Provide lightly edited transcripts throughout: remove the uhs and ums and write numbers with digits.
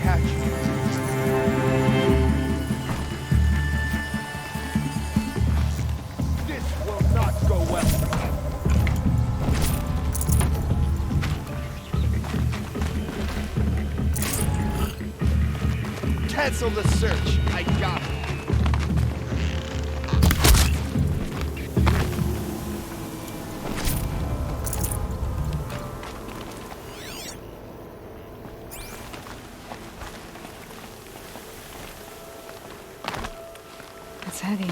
catch. This will not go well. Cancel the search. I got it. It's heavy.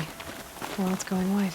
Well, it's going wide.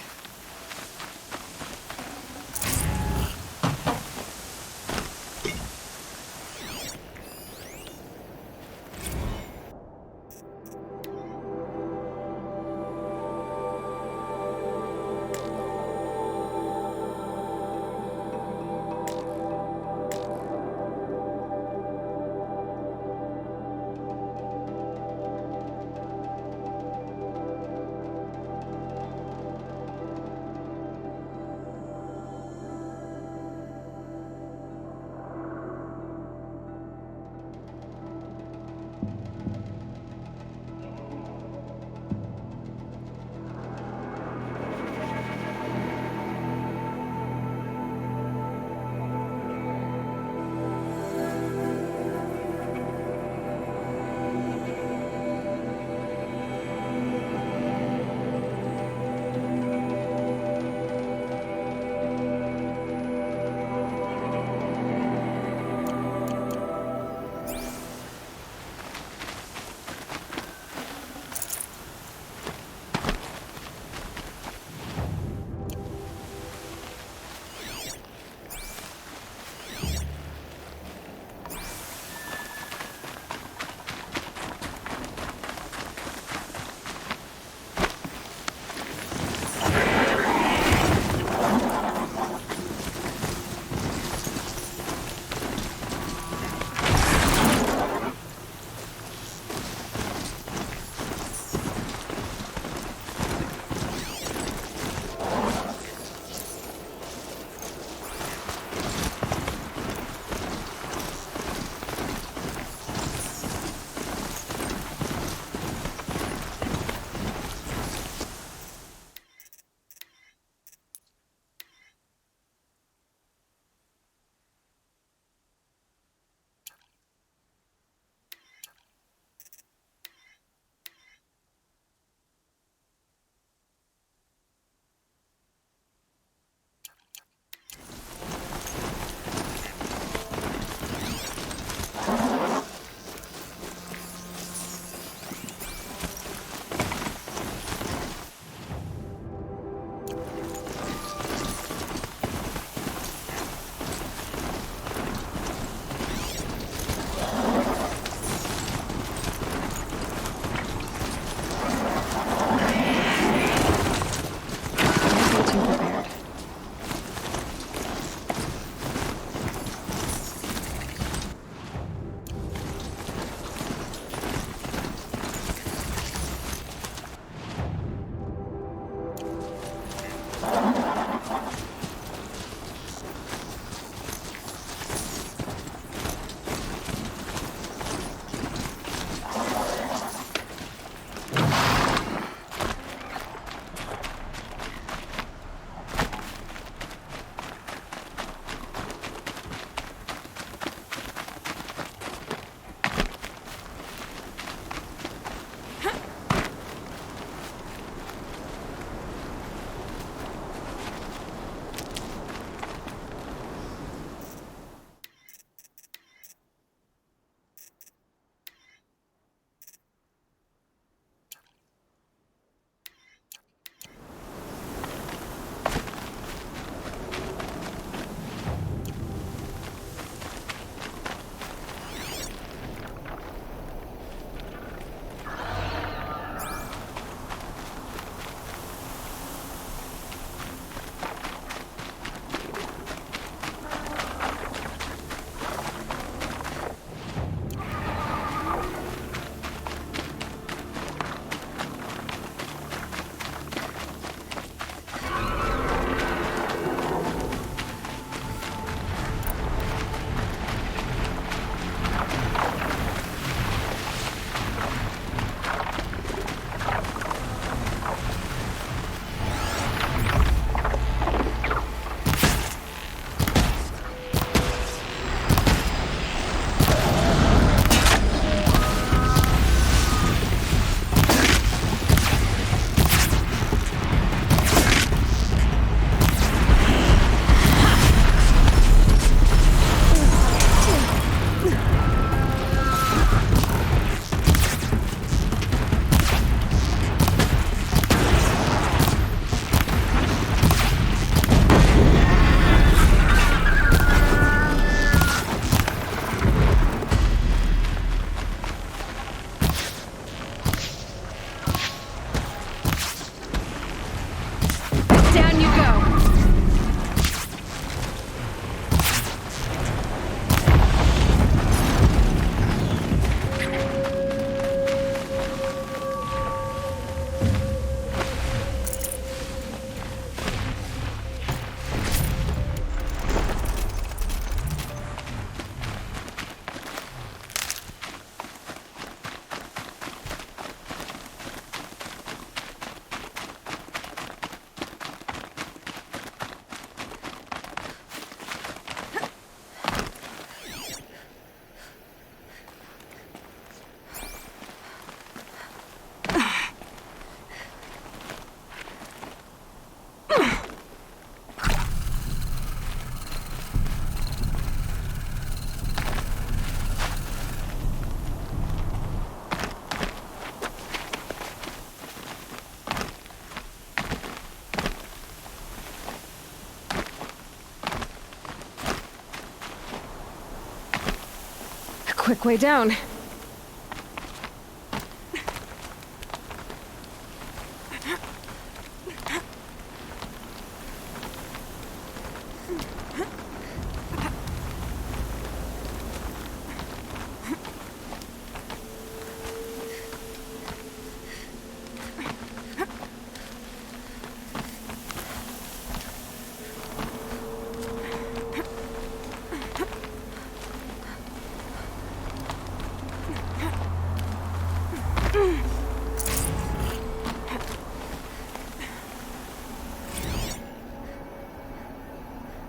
quick way down.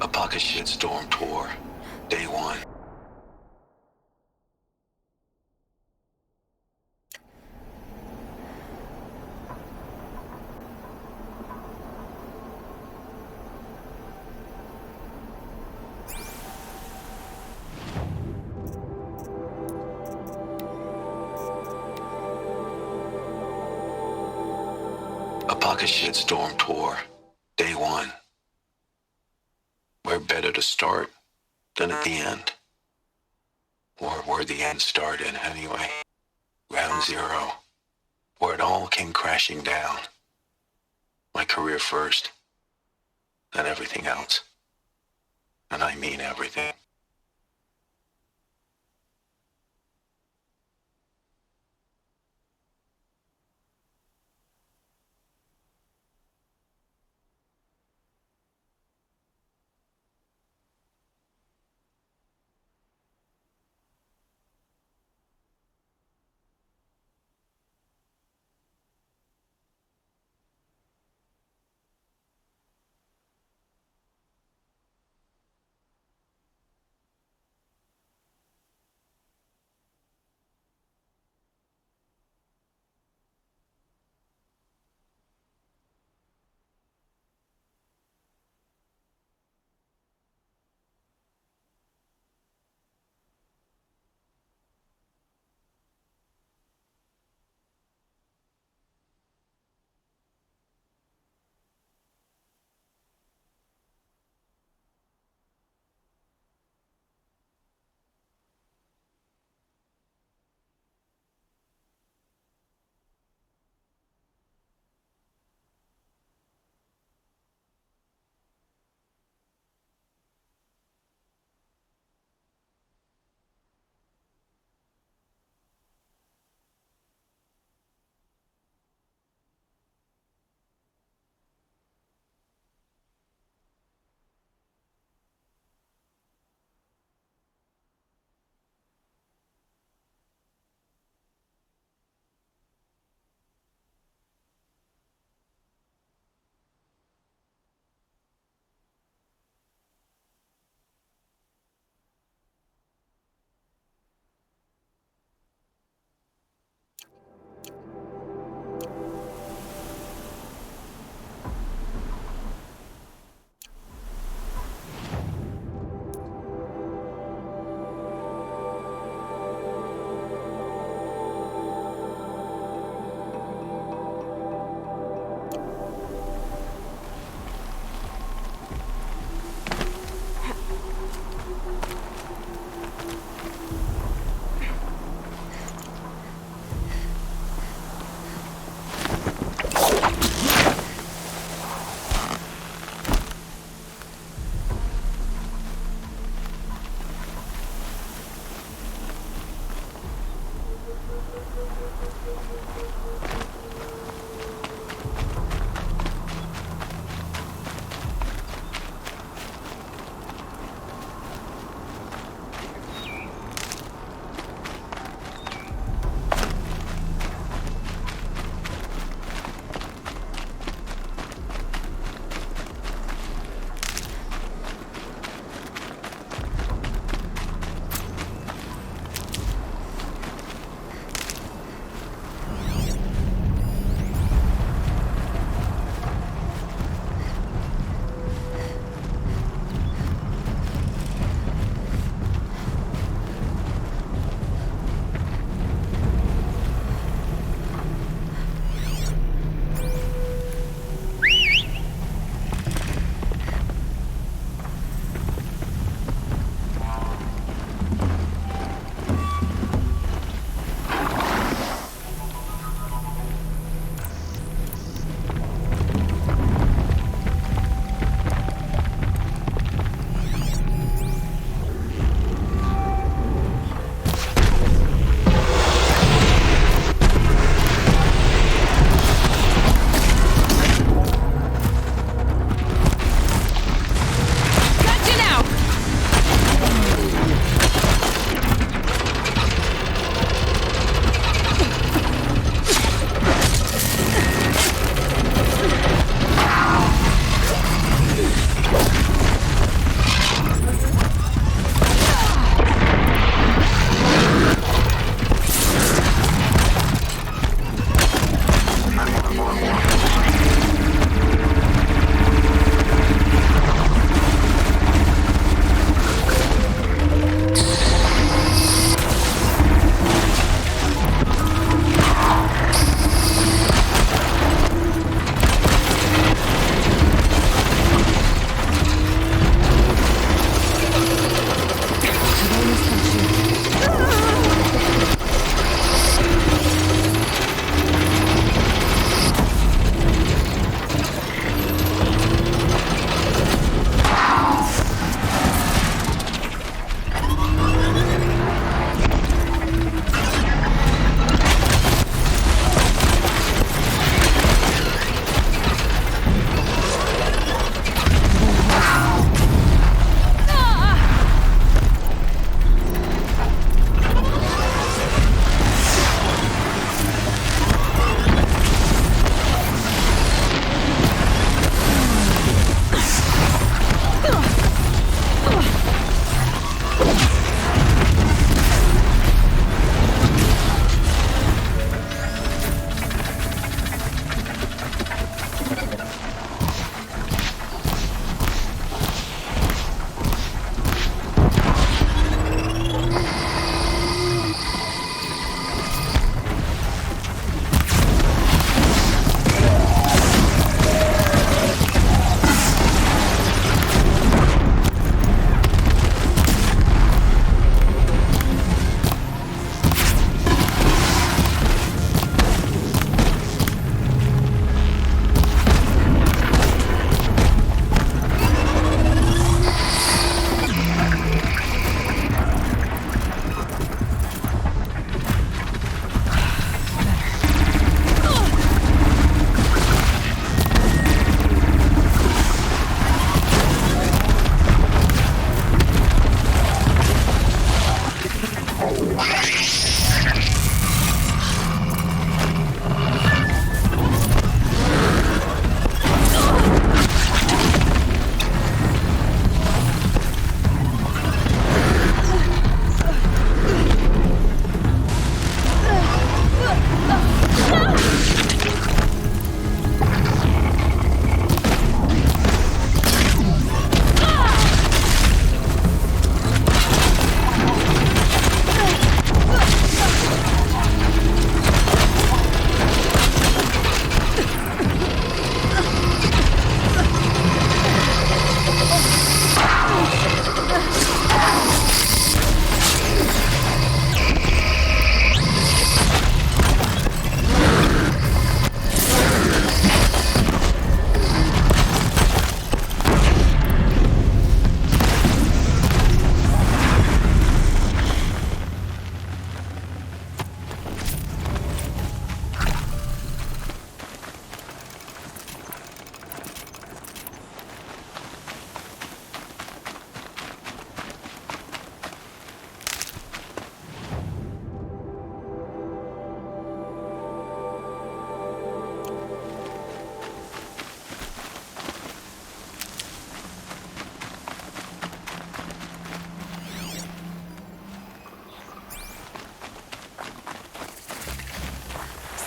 A pocket shitstorm tour, day one. A pocket shitstorm tour, day one. Where better to start than at the end? Or where the end started anyway. Ground zero. Where it all came crashing down. My career first, then everything else. And I mean everything.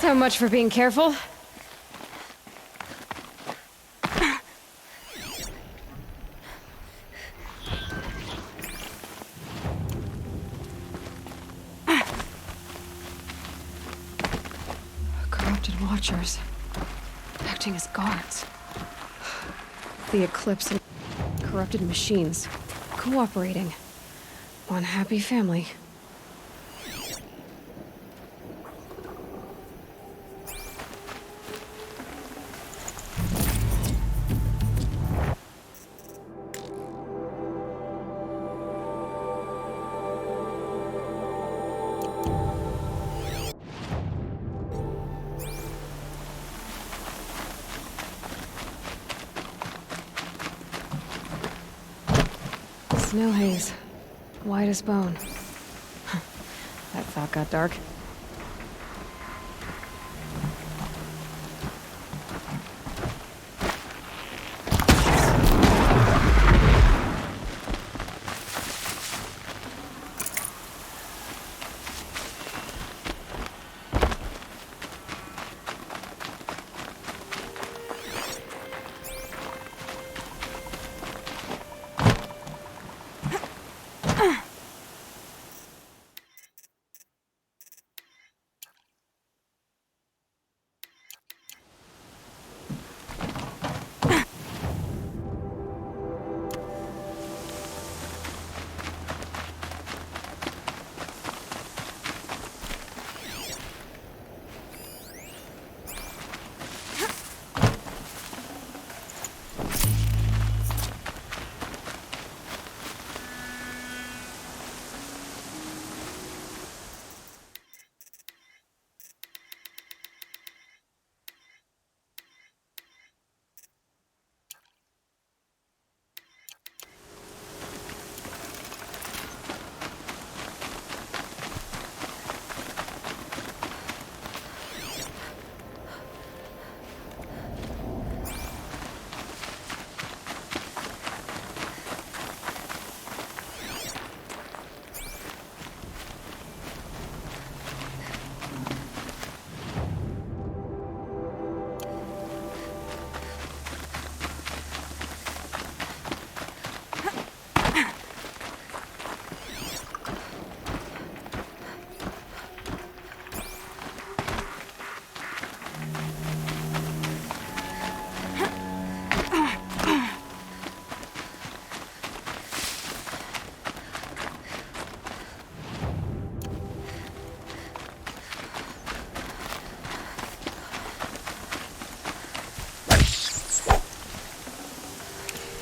So much for being careful. Corrupted Watchers. Acting as guards. The Eclipse and corrupted machines. Cooperating. One happy family. Snow haze. White as bone. That thought got dark.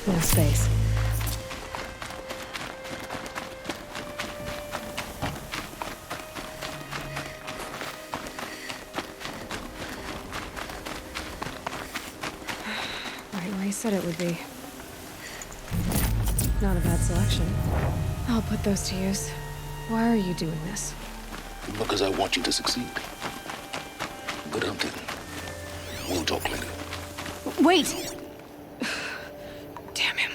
No space. Right where he said it would be. Not a bad selection. I'll put those to use. Why are you doing this? Because I want you to succeed. Good hunting. We'll talk later. Wait! Damn him.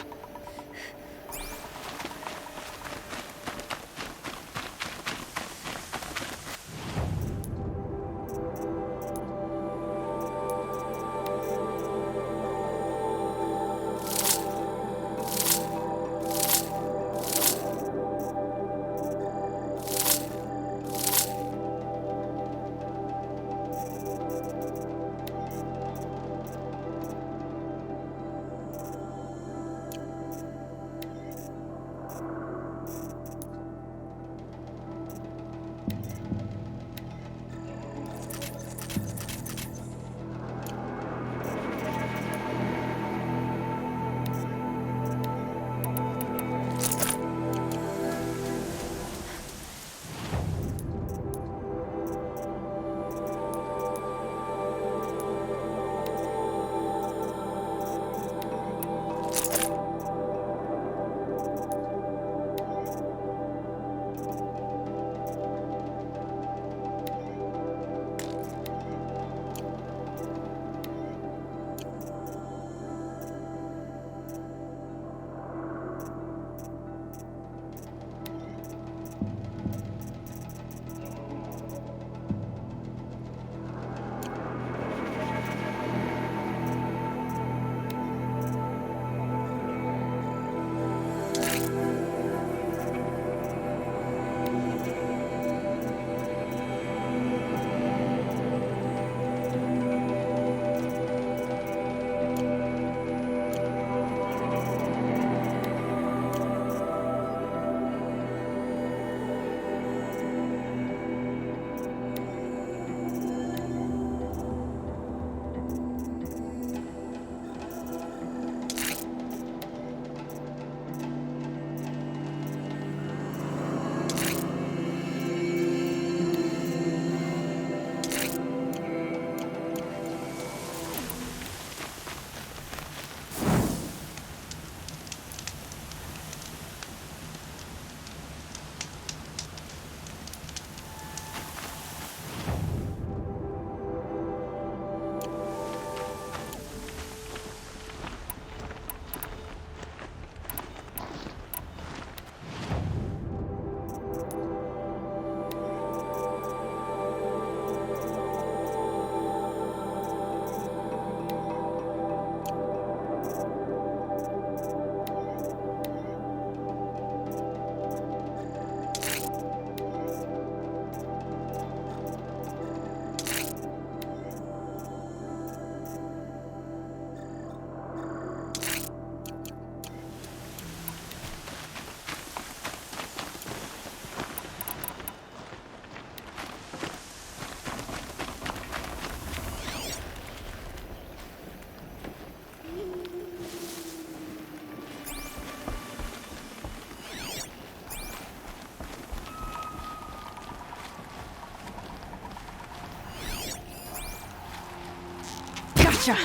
Gotcha.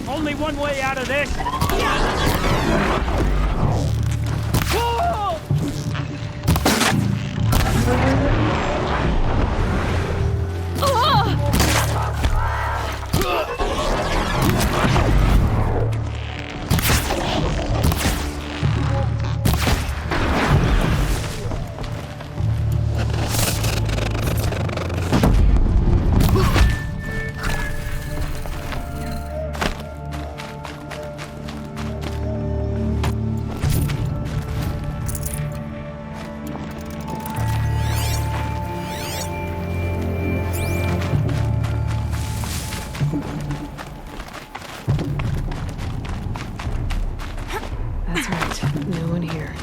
Only one way out of this. That's right. No one here.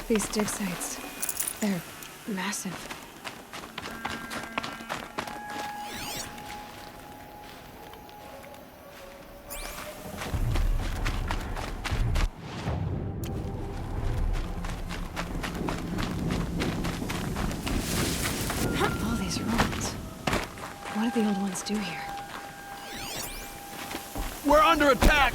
These dig sites, they're massive. All these ruins. What did the old ones do here? We're under attack.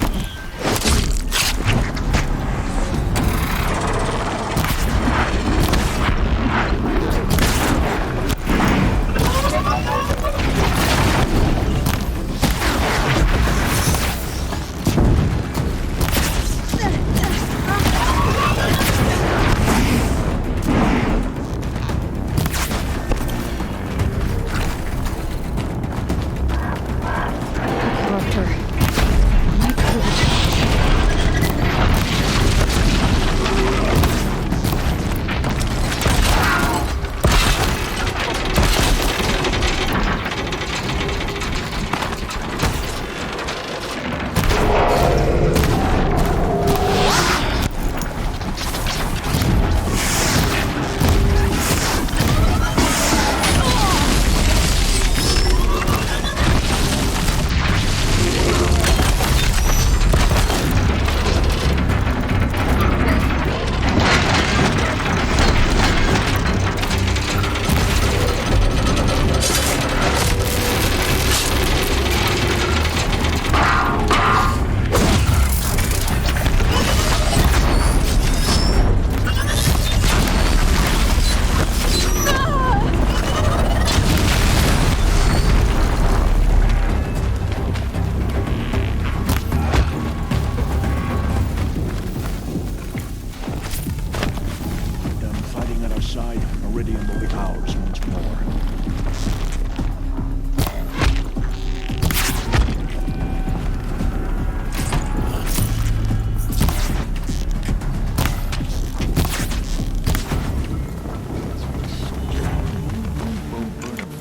Corruptor. My privilege. Them fighting at our side, Meridian will be ours once more.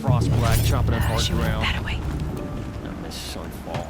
Frost black chopping up hard She went ground. that way. I miss Sunfall.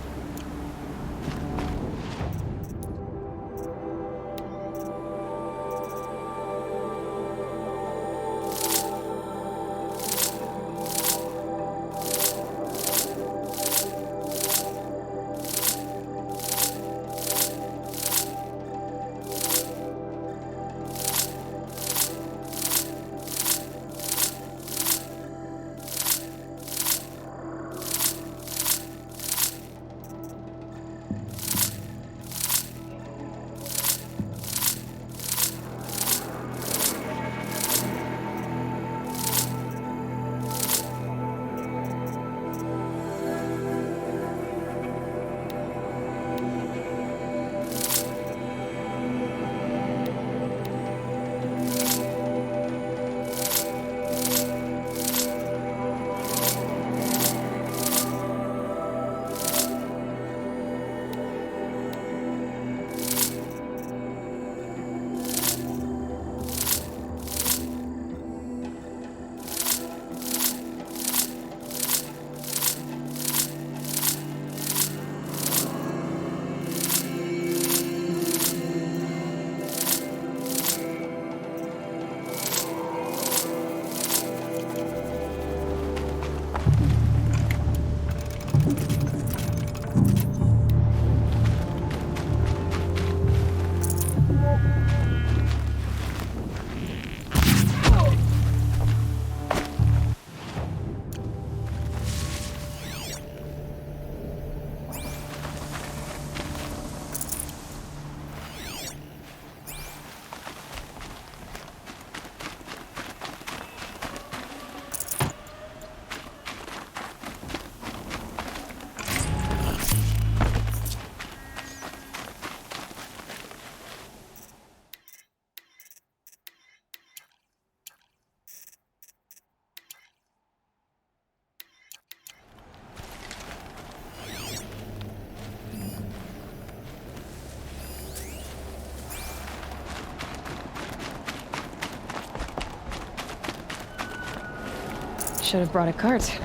Should have brought a cart.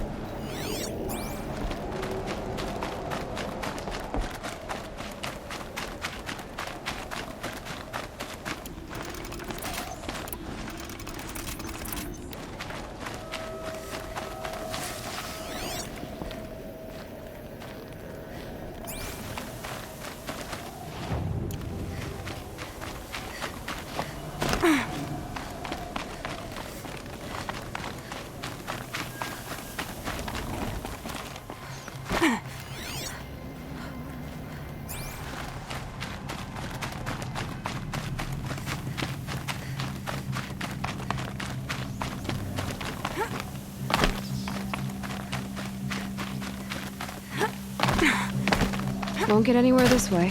Won't get anywhere this way.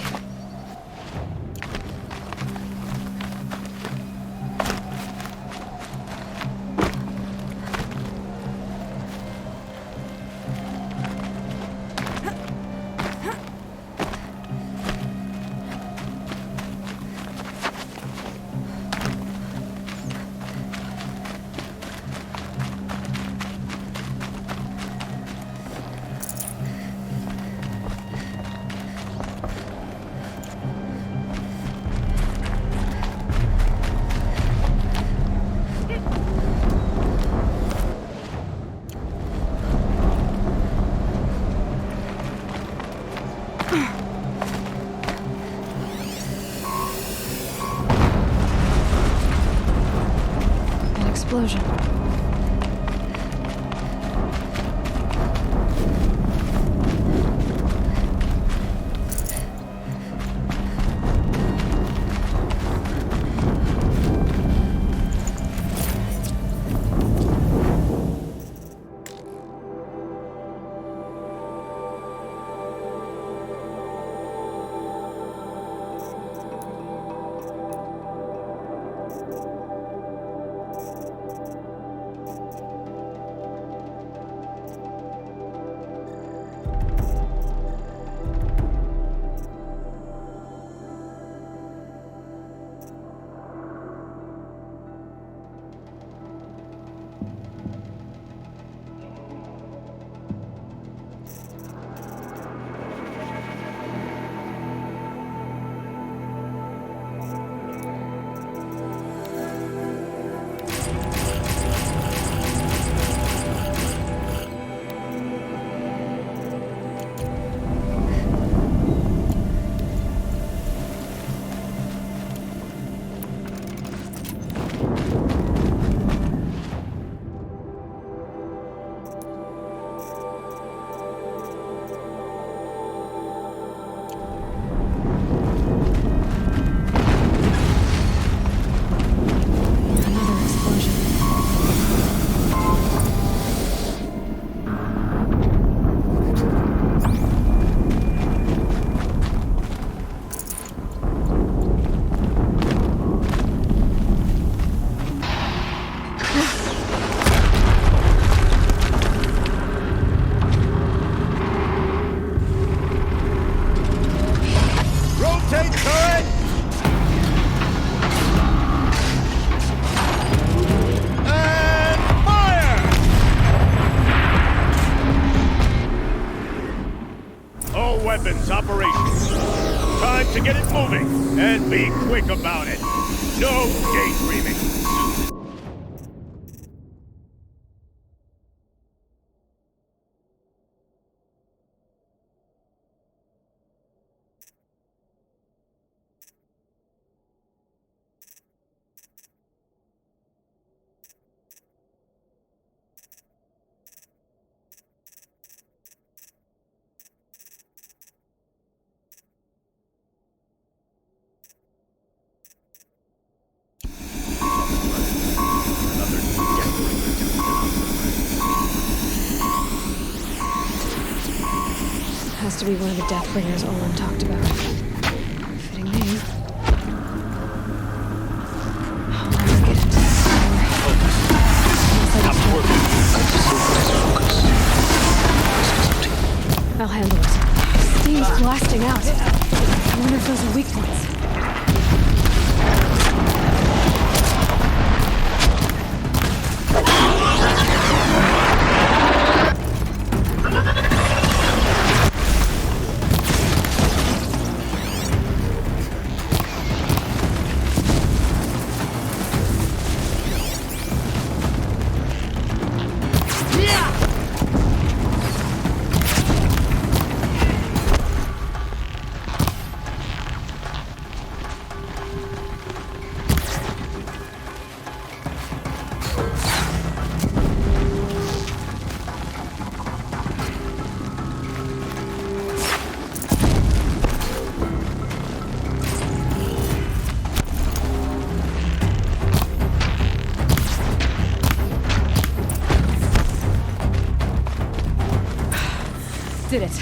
Explosion. Weapons operations. Time to get it moving, and be quick about it. No daydreaming. Has to be one of the Deathbringers Olin talked about. Fitting name. I'll never get into this I'll handle it. Steam's blasting out. I wonder if those are weak points. did it.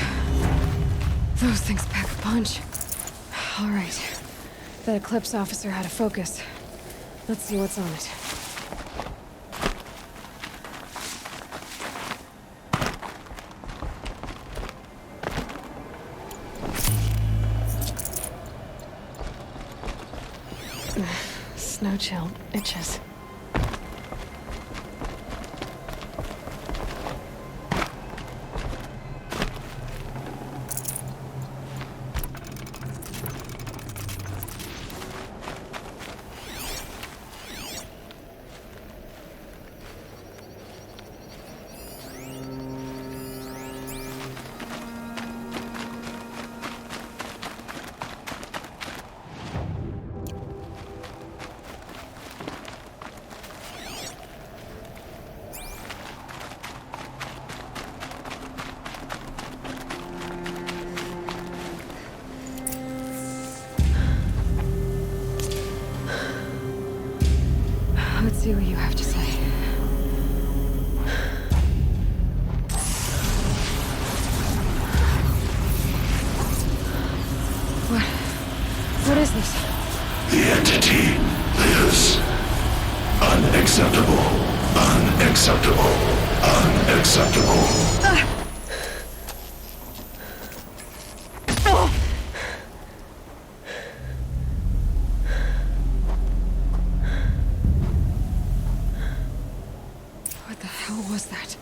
Those things pack a punch. All right. That Eclipse officer had a focus. Let's see what's on it. Snow chill itches. Let's see what you have to say. What is this? The entity lives. Unacceptable. Unacceptable. Unacceptable. What the hell was that?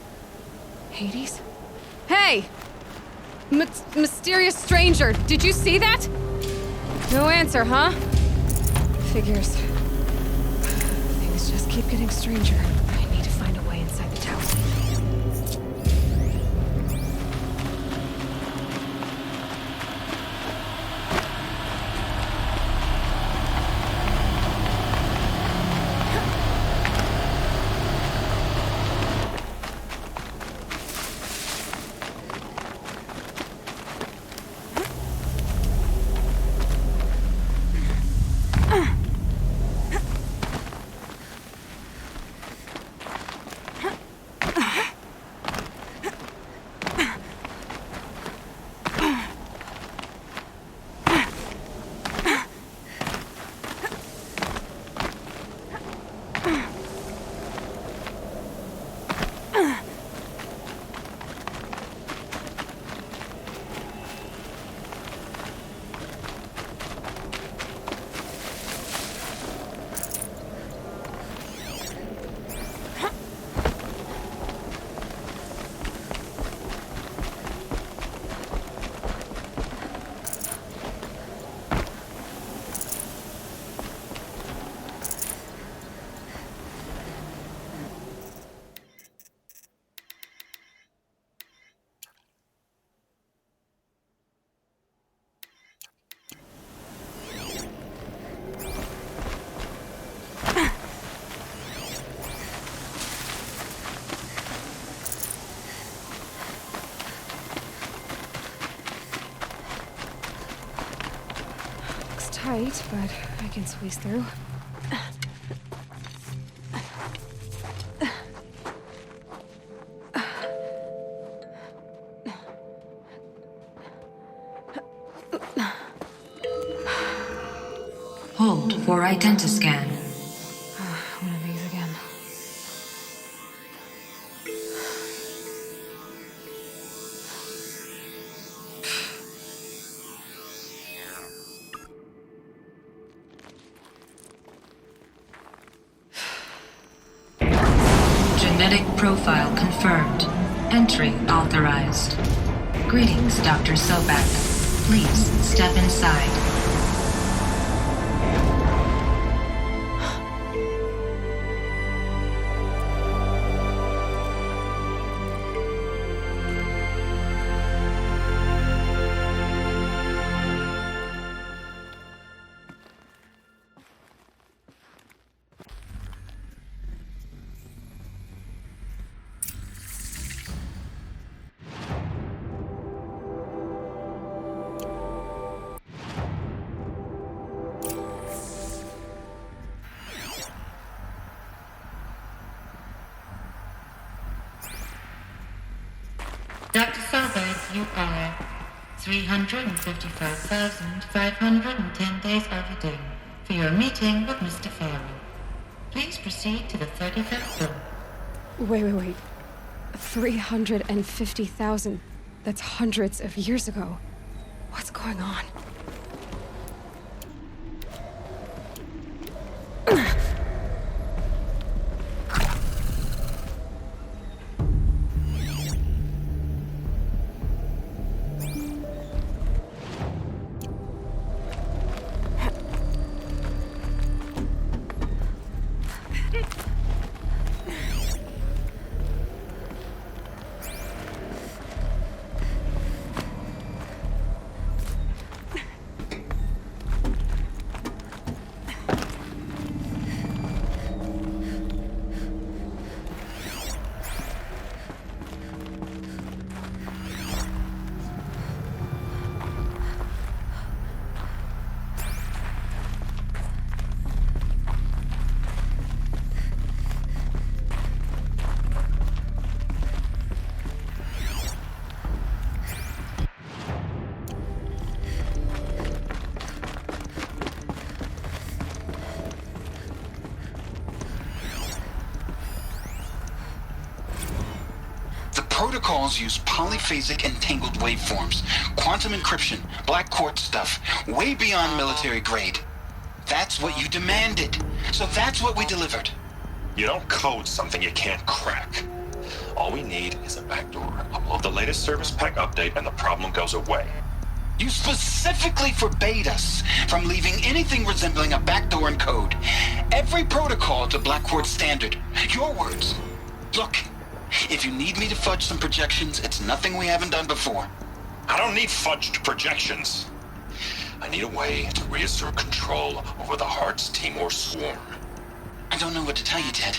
Hades? Hey! Mysterious stranger, did you see that? No answer, huh? Figures. Things just keep getting stranger. I need to find a way inside the tower. Tight, but I can squeeze through. Hold for identiscan. One of these again. Genetic profile confirmed. Entry authorized. Greetings, Dr. Sobek. Please step inside. are 355,510 days overdue for your meeting with Mr. Farrell. Please proceed to the 35th floor. Wait. 350,000. That's hundreds of years ago. What's going on? Protocols use polyphasic entangled waveforms, quantum encryption, black quartz stuff, way beyond military grade. That's what you demanded, so that's what we delivered. You don't code something you can't crack. All we need is a backdoor. Upload the latest service pack update and the problem goes away. You specifically forbade us from leaving anything resembling a backdoor in code. Every protocol to Black Quartz standard. Your words. Look, if you need me to fudge some projections, it's nothing we haven't done before. I don't need fudged projections. I need a way to reassert control over the Hearts Timor swarm. I don't know what to tell you, Ted.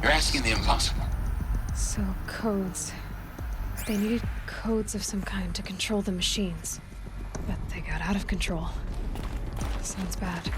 You're asking the impossible. So, codes. They needed codes of some kind to control the machines. But they got out of control. Sounds bad.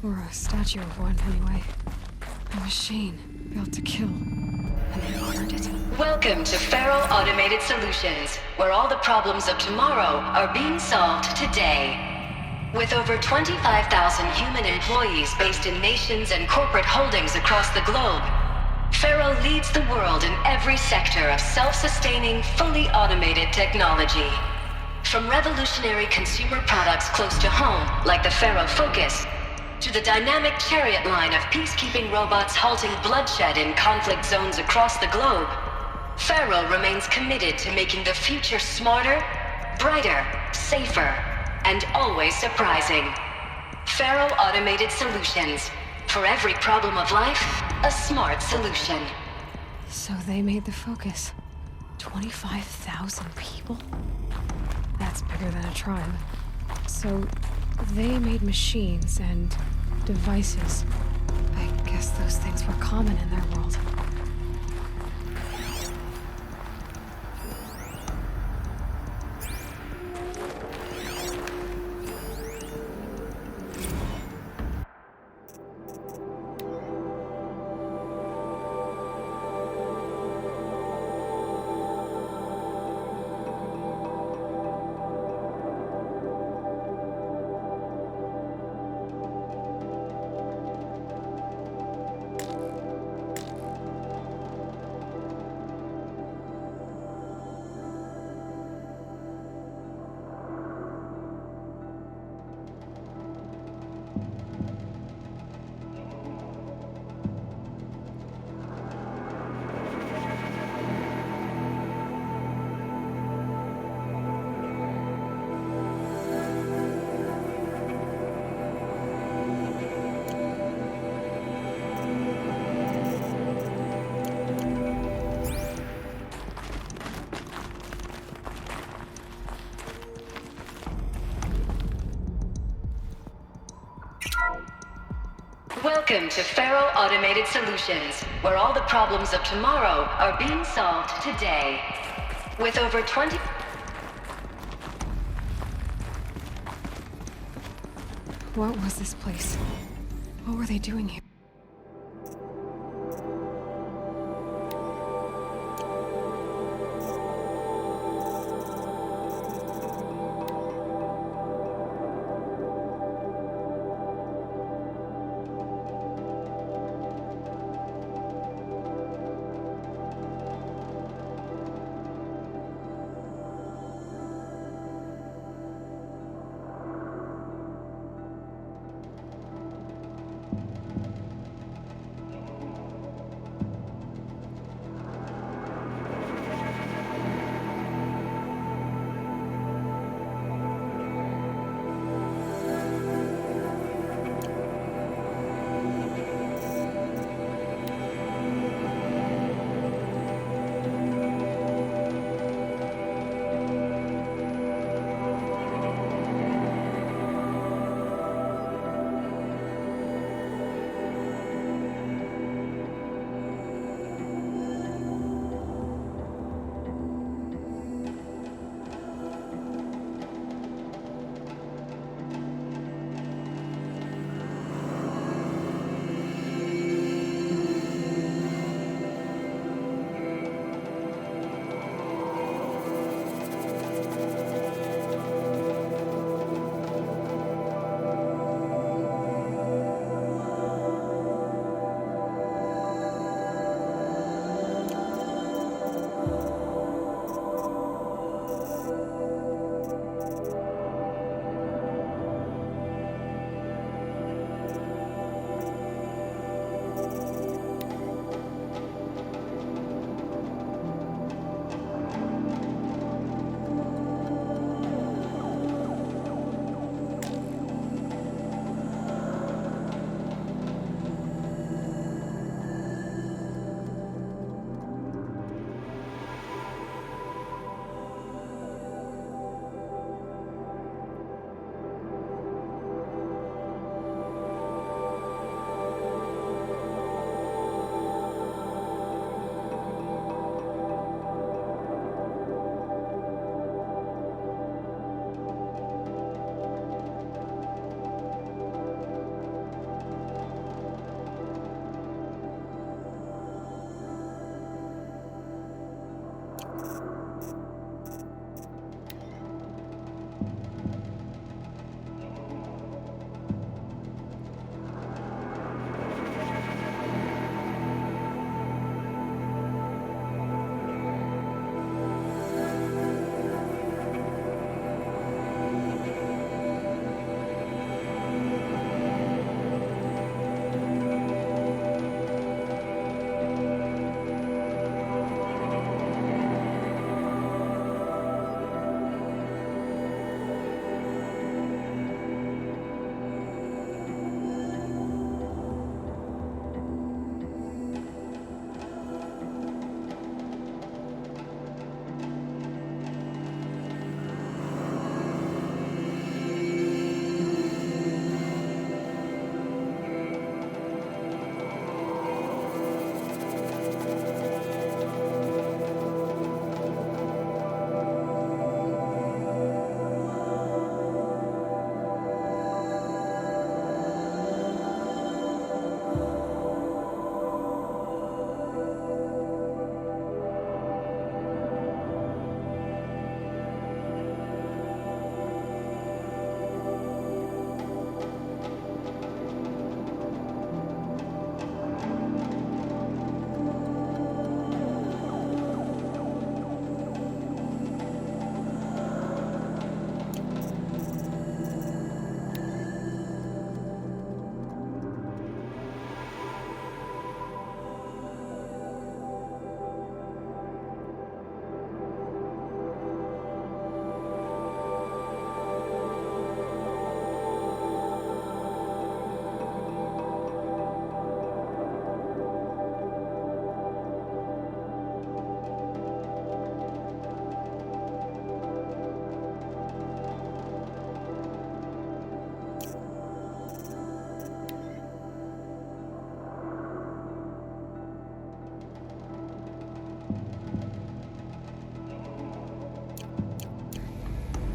Or a statue of one, anyway. A machine built to kill. And they honored it. Welcome to Feral Automated Solutions, where all the problems of tomorrow are being solved today. With over 25,000 human employees based in nations and corporate holdings across the globe, Feral leads the world in every sector of self-sustaining, fully automated technology. From revolutionary consumer products close to home, like the Faro Focus, to the dynamic chariot line of peacekeeping robots halting bloodshed in conflict zones across the globe, Faro remains committed to making the future smarter, brighter, safer, and always surprising. Faro Automated Solutions. For every problem of life, a smart solution. So they made the focus. 25,000 people? That's bigger than a tribe. So they made machines and devices. I guess those things were common in their world. Welcome to Faro Automated Solutions, where all the problems of tomorrow are being solved today. With over 20... What was this place? What were they doing here?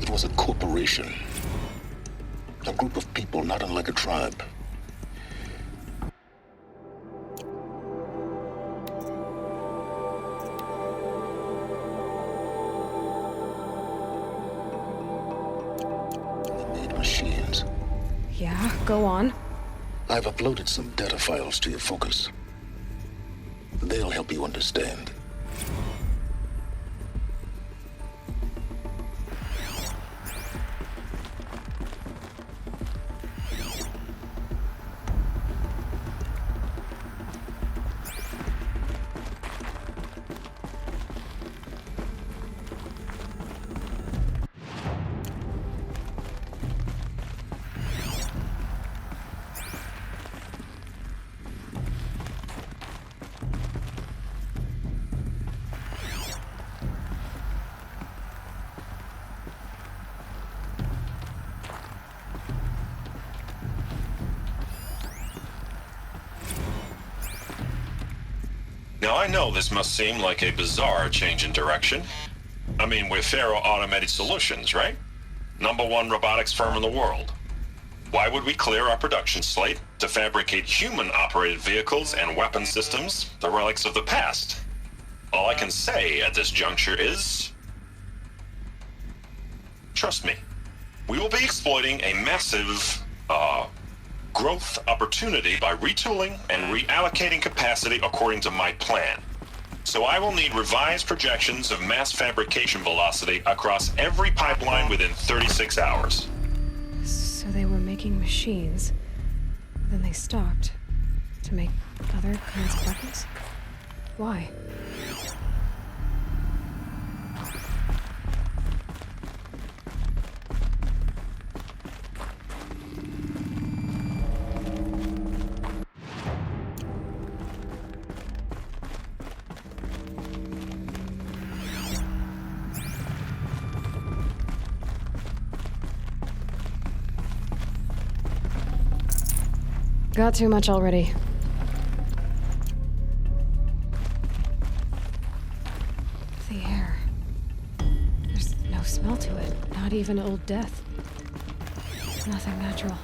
It was a corporation. A group of people not unlike a tribe. They made machines. Yeah, go on. I've uploaded some data files to your focus. They'll help you understand. Now, I know this must seem like a bizarre change in direction. I mean, we're Faro Automated Solutions, right? #1 robotics firm in the world. Why would we clear our production slate to fabricate human-operated vehicles and weapon systems, the relics of the past? All I can say at this juncture is... trust me, we will be exploiting a massive, growth opportunity by retooling and reallocating capacity according to my plan. So I will need revised projections of mass fabrication velocity across every pipeline within 36 hours. So they were making machines. Then they stopped. To make other kinds of weapons? Why? Got too much already. The air. There's no smell to it. Not even Old Death. Nothing natural.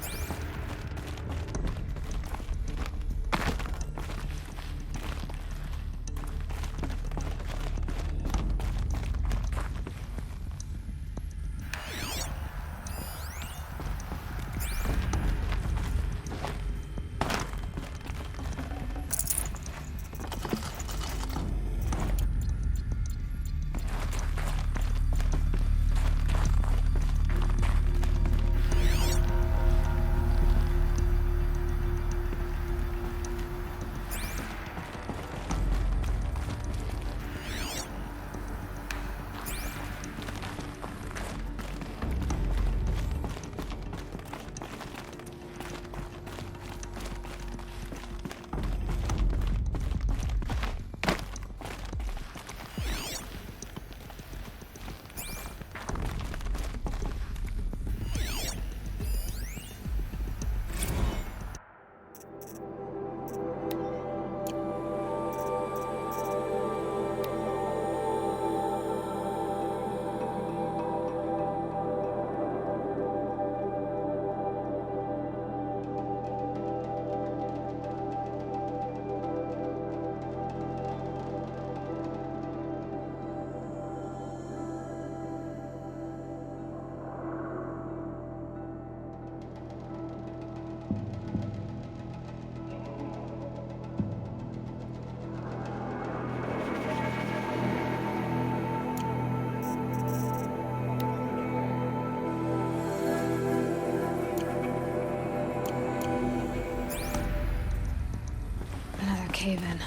Cave-in.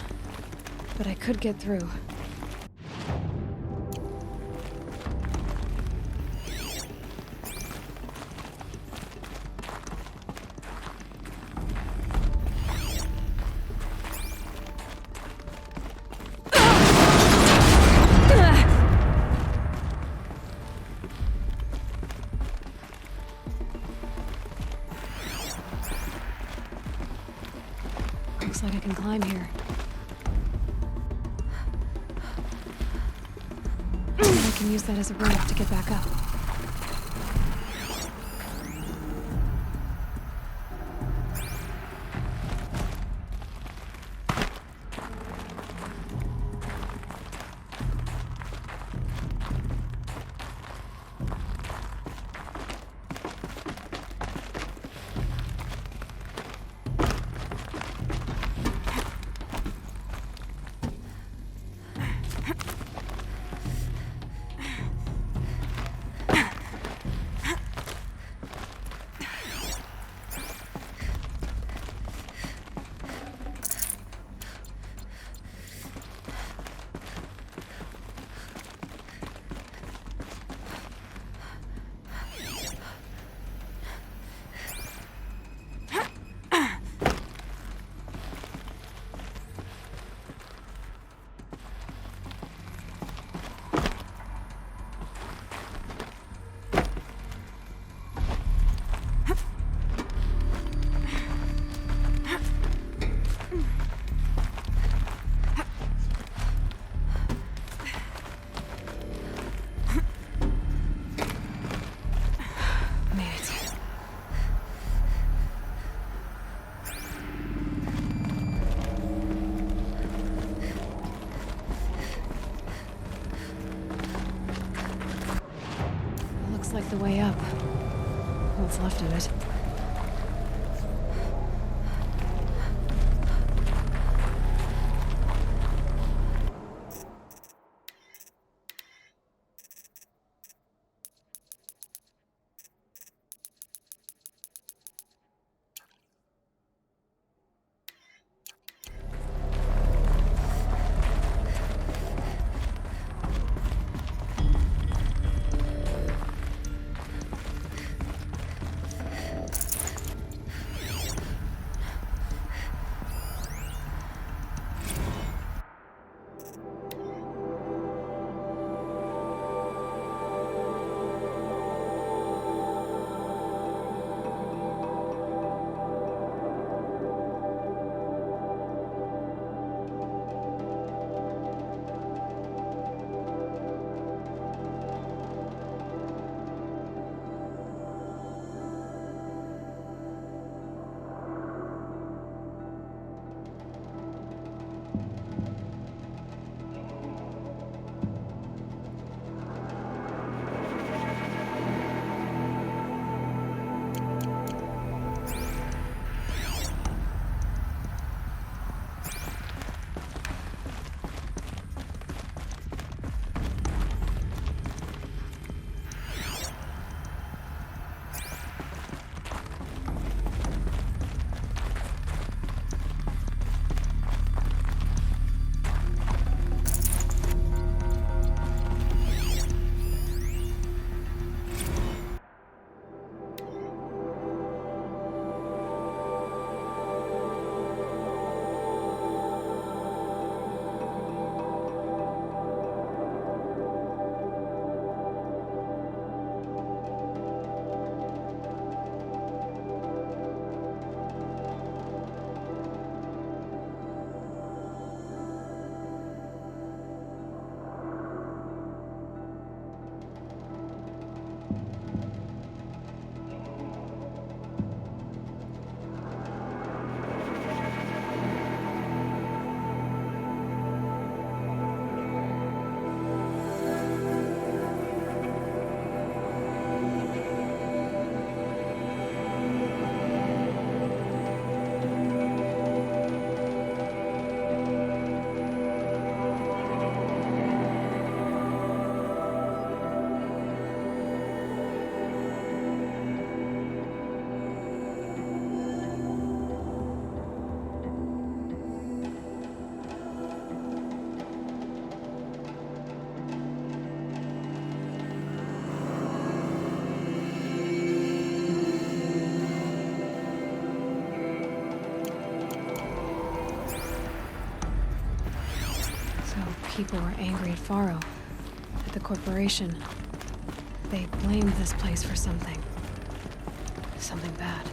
But I could get through. Looks like I can climb here. I can use that as a ramp to get back up. Looks like the way up. What's left of it. People were angry at Faro, at the corporation. They blamed this place for something. Something bad.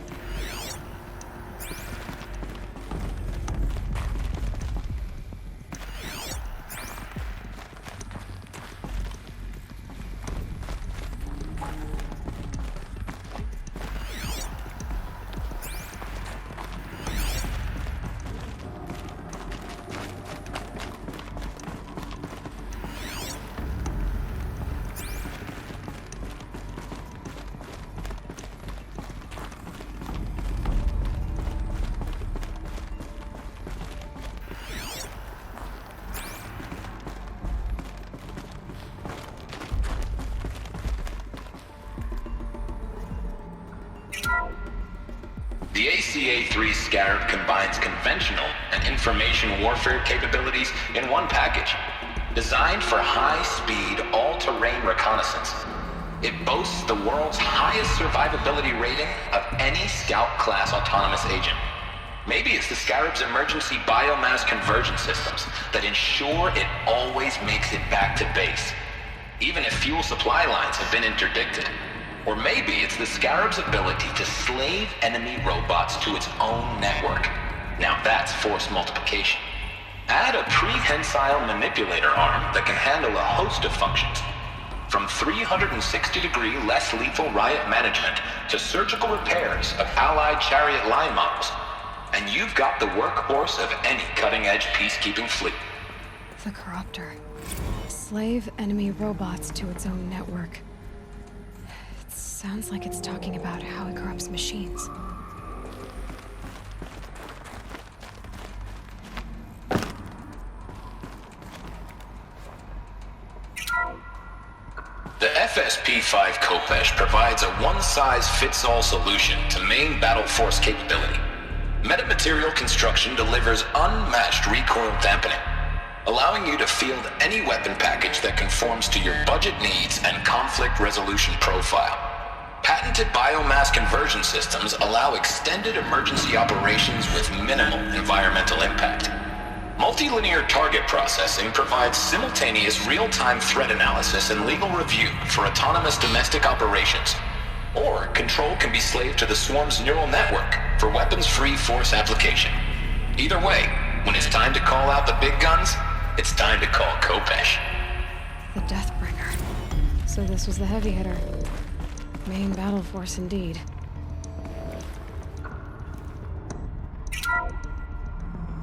The ACA-3 Scarab combines conventional and information warfare capabilities in one package. Designed for high-speed, all-terrain reconnaissance, it boasts the world's highest survivability rating of any Scout-class autonomous agent. Maybe it's the Scarab's emergency biomass conversion systems that ensure it always makes it back to base, even if fuel supply lines have been interdicted. Or maybe it's the Scarab's ability to slave enemy robots to its own network. Now that's force multiplication. Add a prehensile manipulator arm that can handle a host of functions, from 360-degree less lethal riot management to surgical repairs of Allied chariot line models. And you've got the workhorse of any cutting-edge peacekeeping fleet. The Corruptor. Slave enemy robots to its own network. Sounds like it's talking about how it corrupts machines. The FSP-5 Khopesh provides a one-size-fits-all solution to main battle force capability. Metamaterial construction delivers unmatched recoil dampening, allowing you to field any weapon package that conforms to your budget needs and conflict resolution profile. Patented biomass conversion systems allow extended emergency operations with minimal environmental impact. Multilinear target processing provides simultaneous real-time threat analysis and legal review for autonomous domestic operations. Or control can be slaved to the swarm's neural network for weapons-free force application. Either way, when it's time to call out the big guns, it's time to call Khopesh. The Deathbringer. So this was the heavy hitter. Main battle force indeed.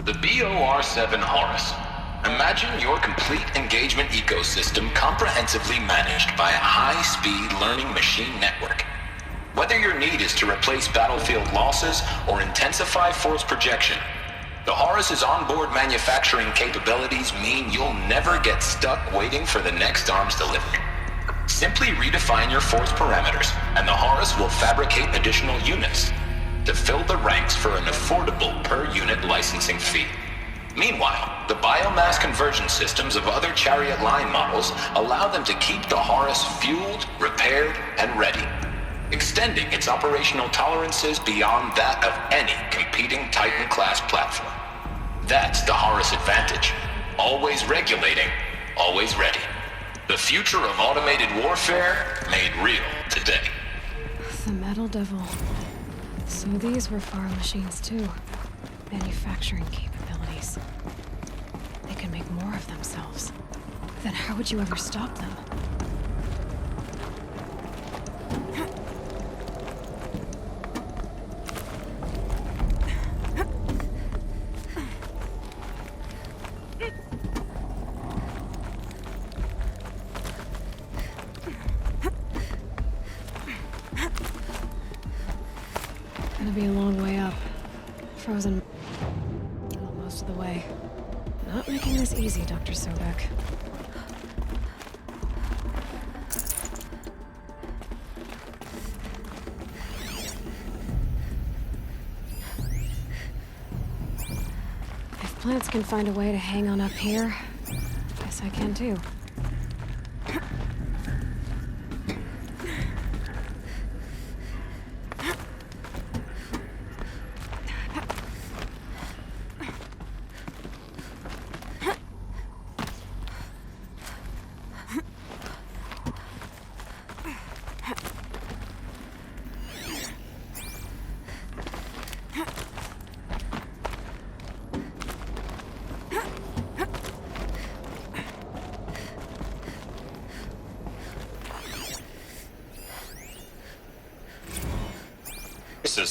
The BOR-7 Horus. Imagine your complete engagement ecosystem comprehensively managed by a high-speed learning machine network. Whether your need is to replace battlefield losses or intensify force projection, the Horus's onboard manufacturing capabilities mean you'll never get stuck waiting for the next arms delivery. Simply redefine your force parameters, and the Horus will fabricate additional units to fill the ranks for an affordable per-unit licensing fee. Meanwhile, the biomass conversion systems of other Chariot line models allow them to keep the Horus fueled, repaired, and ready, extending its operational tolerances beyond that of any competing Titan-class platform. That's the Horus advantage. Always regulating, always ready. The future of automated warfare made real today. The Metal Devil. So these were Faro machines too. Manufacturing capabilities. They can make more of themselves. Then how would you ever stop them? Gonna be a long way up. Frozen most of the way. Not making this easy, Dr. Sobek. If plants can find a way to hang on up here, guess I can too.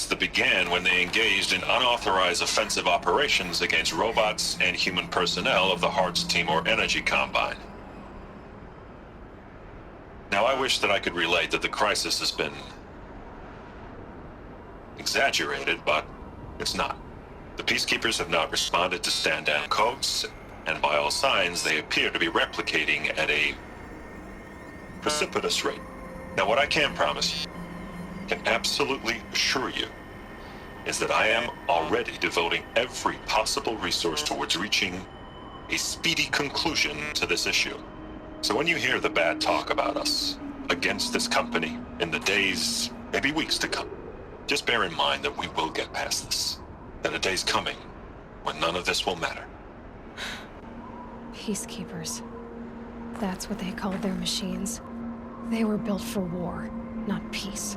That began when they engaged in unauthorized offensive operations against robots and human personnel of the Hearts Timor Energy Combine. Now, I wish that I could relate that the crisis has been exaggerated, but it's not. The Peacekeepers have not responded to stand-down codes, and by all signs, they appear to be replicating at a precipitous rate. Now, what I can promise you, can absolutely assure you, is that I am already devoting every possible resource towards reaching a speedy conclusion to this issue. So when you hear the bad talk about us against this company in the days, maybe weeks to come, just bear in mind that we will get past this. That a day's coming when none of this will matter. Peacekeepers. That's what they called their machines. They were built for war, not peace.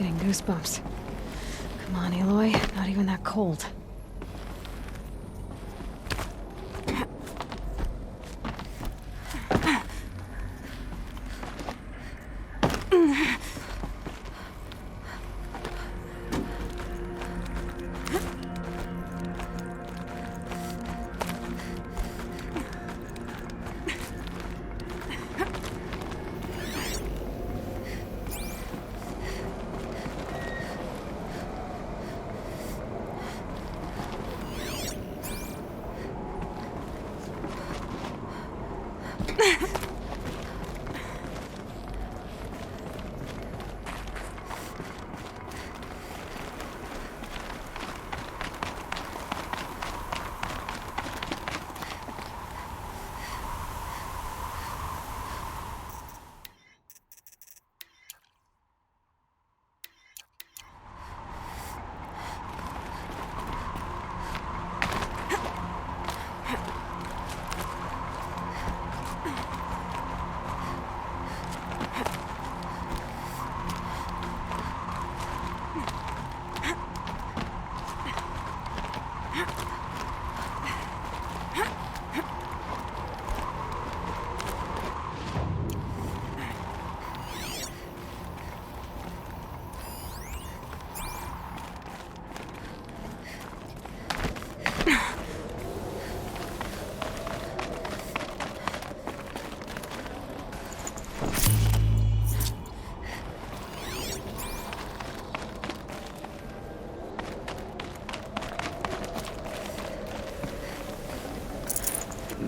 Getting goosebumps. Come on, Aloy. Not even that cold.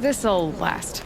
This'll last.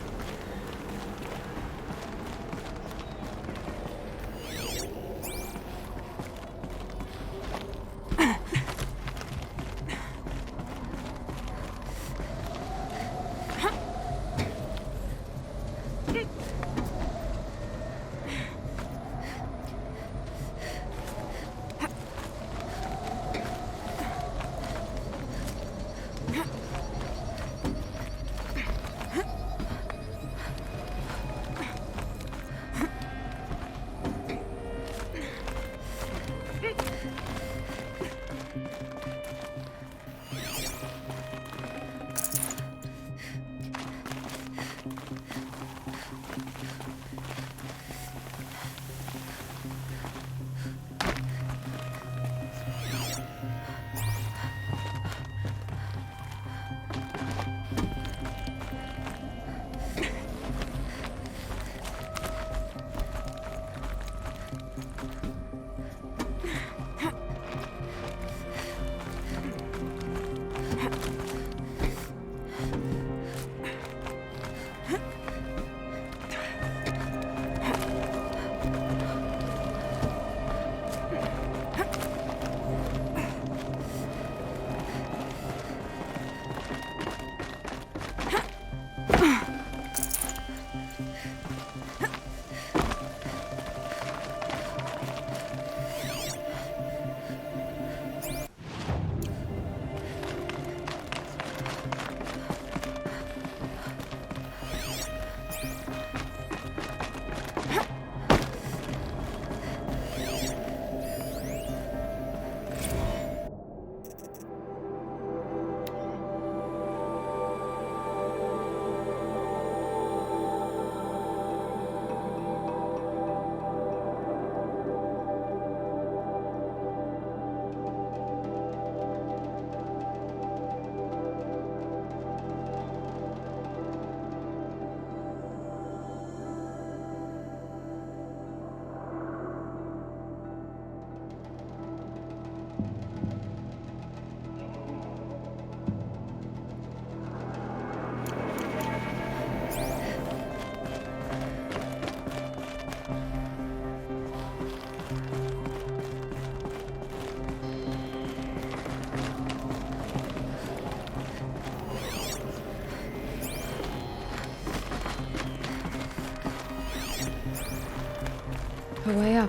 A way up.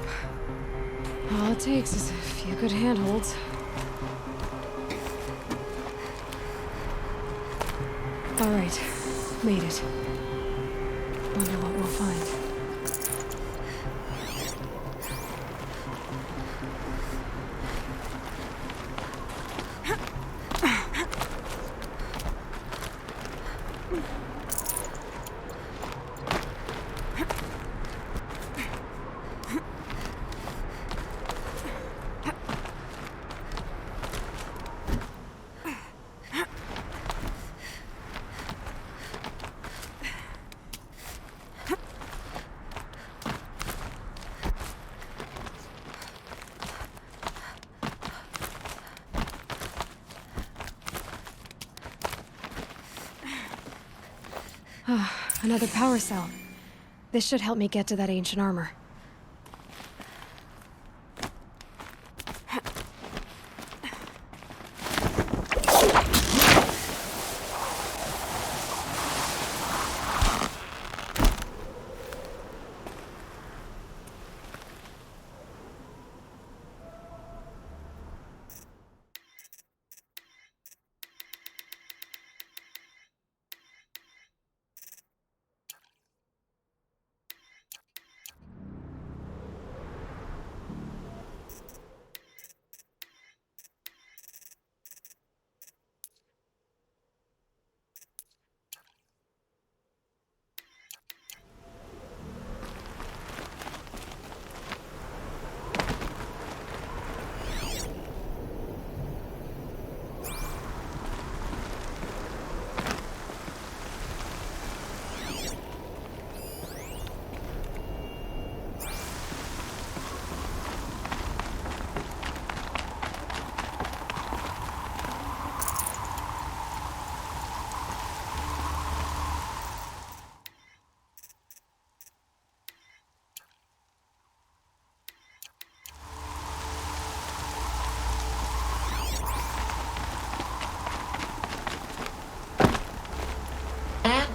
All it takes is a few good handholds. All right, made it. Wonder what we'll find. Another power cell. This should help me get to that ancient armor.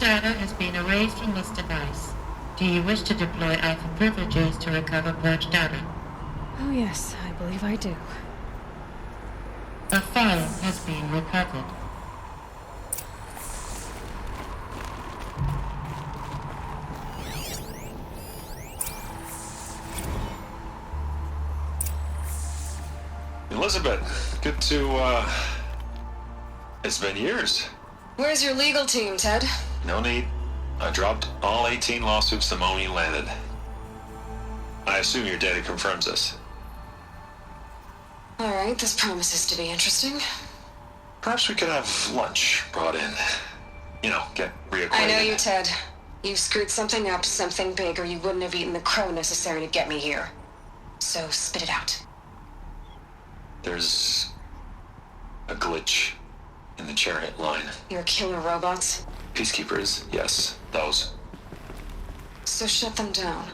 Data has been erased from this device. Do you wish to deploy Alpha privileges to recover purged data? Oh yes, I believe I do. A file has been recovered. Elizabeth, good to, it's been years. Where's your legal team, Ted? No need. I dropped all 18 lawsuits the moment you landed. I assume your data confirms this. Alright, this promises to be interesting. Perhaps we could have lunch brought in. You know, get reacquainted. I know you, Ted. You screwed something up, something big, or you wouldn't have eaten the crow necessary to get me here. So, spit it out. There's a glitch in the chariot line. Your killer robots? Peacekeepers, yes, those. So shut them down.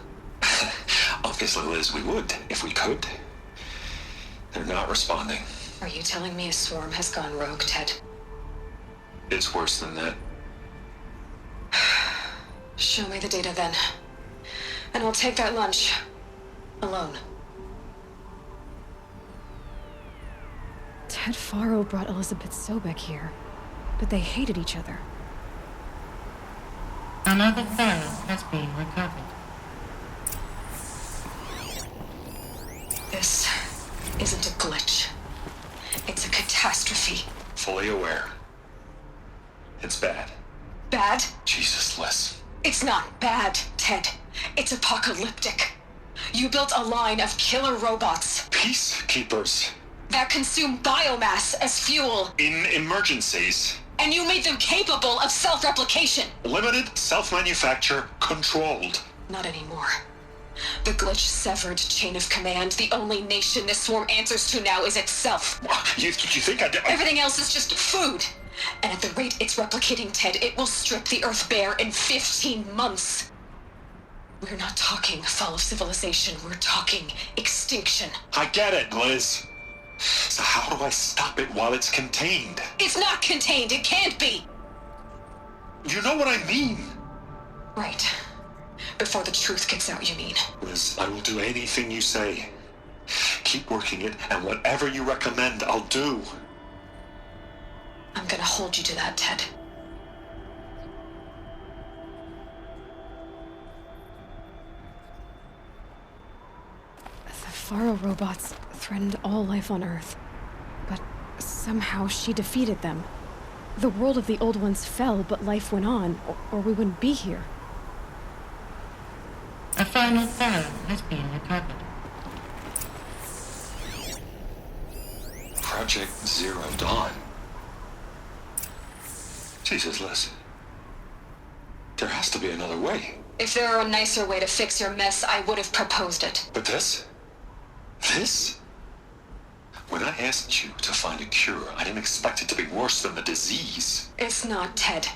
Obviously, Liz, we would, if we could. They're not responding. Are you telling me a swarm has gone rogue, Ted? It's worse than that. Show me the data then. And I'll take that lunch. Alone. Ted Faro brought Elizabeth Sobek here, but they hated each other. Another file has been recovered. This isn't a glitch. It's a catastrophe. Fully aware. It's bad. Bad? Jesus, Liz. It's not bad, Ted. It's apocalyptic. You built a line of killer robots. Peacekeepers. That consume biomass as fuel. In emergencies. And you made them capable of self-replication. Limited, self-manufacture, controlled. Not anymore. The glitch severed chain of command. The only nation this swarm answers to now is itself. You think Everything else is just food. And at the rate it's replicating, Ted, it will strip the Earth bare in 15 months. We're not talking fall of civilization. We're talking extinction. I get it, Liz. So how do I stop it while it's contained? It's not contained. It can't be. You know what I mean. Right. Before the truth gets out, you mean? Liz, I will do anything you say. Keep working it, and whatever you recommend, I'll do. I'm gonna hold you to that, Ted. The Faro robots threatened all life on Earth, but somehow she defeated them. The world of the old ones fell, but life went on, or we wouldn't be here. A final file has been recovered. Project Zero Dawn. Jesus, Liz. There has to be another way. If there were a nicer way to fix your mess, I would have proposed it. But this? This? When I asked you to find a cure, I didn't expect it to be worse than the disease. It's not, Ted.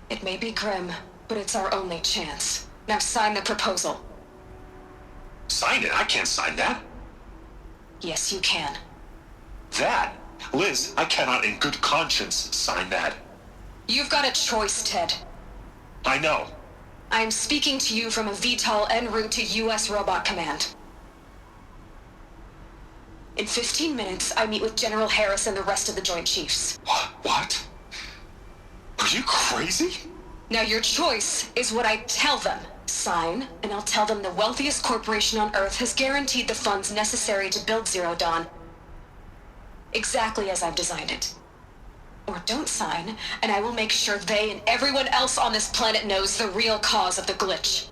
It may be grim, but it's our only chance. Now sign the proposal. Sign it? I can't sign that. Yes, you can. That? Liz, I cannot in good conscience sign that. You've got a choice, Ted. I know. I'm speaking to you from a VTOL en route to U.S. Robot Command. In 15 minutes, I meet with General Harris and the rest of the Joint Chiefs. What? Are you crazy? Now your choice is what I tell them. Sign, and I'll tell them the wealthiest corporation on Earth has guaranteed the funds necessary to build Zero Dawn. Exactly as I've designed it. Or don't sign, and I will make sure they and everyone else on this planet knows the real cause of the glitch.